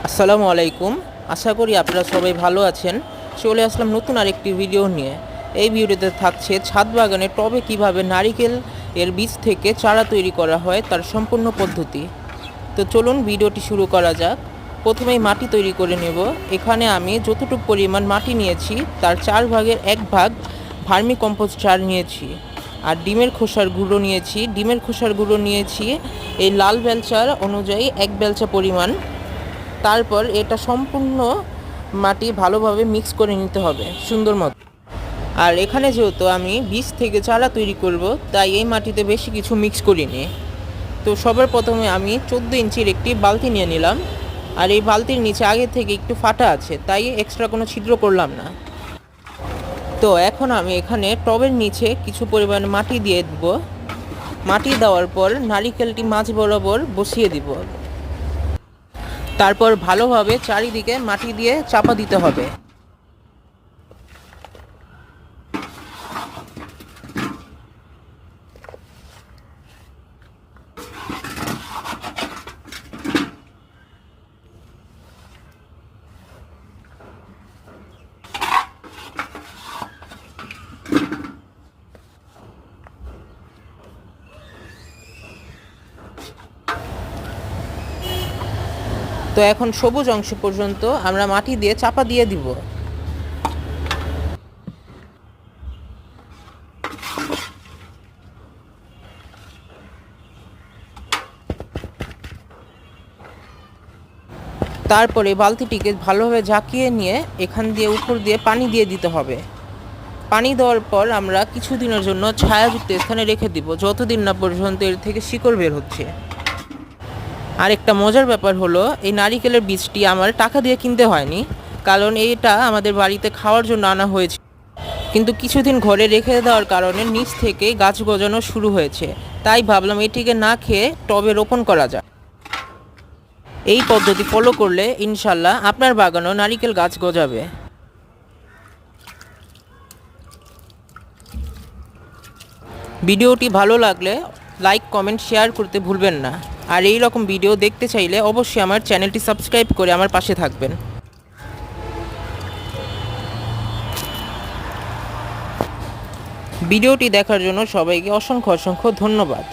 আসসালামু আলাইকুম। আশা করি আপনারা সবাই ভালো আছেন। চলে আসলাম নতুন আরেকটি ভিডিও নিয়ে। এই ভিডিওতে থাকছে ছাদ বাগানে টবে কিভাবে নারিকেল এর বীজ থেকে চারা তৈরি করা হয় তার সম্পূর্ণ পদ্ধতি। তো চলুন ভিডিওটি শুরু করা যাক। প্রথমেই মাটি তৈরি করে নেব। এখানে আমি যতটুকু পরিমাণ মাটি নিয়েছি তার 4 ভাগের 1 ভাগ ভার্মি কম্পোস্ট সার নিয়েছি। আর ডিমের খোসার গুঁড়ো নিয়েছি। ডিমের খোসার গুঁড়ো নিয়েছি এই লাল বেলচার অনুযায়ী 1 বেলচা পরিমাণ। তারপর এটা সম্পূর্ণ মাটি ভালোভাবে মিক্স করে নিতে হবে সুন্দর মতো। আর এখানে যেহেতু আমি বীজ থেকে চারা তৈরি করব, তাই এই মাটিতে বেশি কিছু মিক্স করিনি। তো সবার প্রথমে আমি 14 ইঞ্চির একটি বালতি নিয়ে নিলাম। আর এই বালতির নিচে আগে থেকে একটু ফাটা আছে, তাই এক্সট্রা কোনো ছিদ্র করলাম না। তো এখন আমি এখানে টবের নিচে কিছু পরিমাণ মাটি দিয়ে দেব। মাটি দেওয়ার পর নারিকেলটি মাঝ বরাবর বসিয়ে দিব। তারপর ভালোভাবে চারিদিকে মাটি দিয়ে চাপা দিতে হবে। তো এখন সবুজ অংশ পর্যন্ত আমরা মাটি দিয়ে চাপা দিয়ে দিব। তারপরে বালতিটিকে ভালোভাবে ঝাঁকিয়ে নিয়ে এখান দিয়ে উপর দিয়ে পানি দিয়ে দিতে হবে। পানি দেওয়ার পর আমরা কিছুদিনের জন্য ছায়াযুক্ত স্থানে রেখে দিব, যতদিন না পর্যন্ত এর থেকে শিকড় বের হচ্ছে। আর একটা মজার ব্যাপার হলো, এই নারিকেলের বীজটি আমার টাকা দিয়ে কিনতে হয়নি, কারণ এটা আমাদের বাড়িতে খাওয়ার জন্য আনা হয়েছে। কিন্তু কিছুদিন ঘরে রেখে দেওয়ার কারণে নিচ থেকে গাছ গজানো শুরু হয়েছে, তাই ভাবলাম এটিকে না খেয়ে টবে রোপণ করা যায়। এই পদ্ধতি ফলো করলে ইনশাল্লাহ আপনার বাগানেও নারিকেল গাছ গজাবে। ভিডিওটি ভালো লাগলে লাইক কমেন্ট শেয়ার করতে ভুলবেন না। আর এই রকম ভিডিও দেখতে চাইলে অবশ্যই আমার চ্যানেলটি সাবস্ক্রাইব করে আমার পাশে থাকবেন। ভিডিওটি দেখার জন্য সবাইকে অসংখ্য অসংখ্য ধন্যবাদ।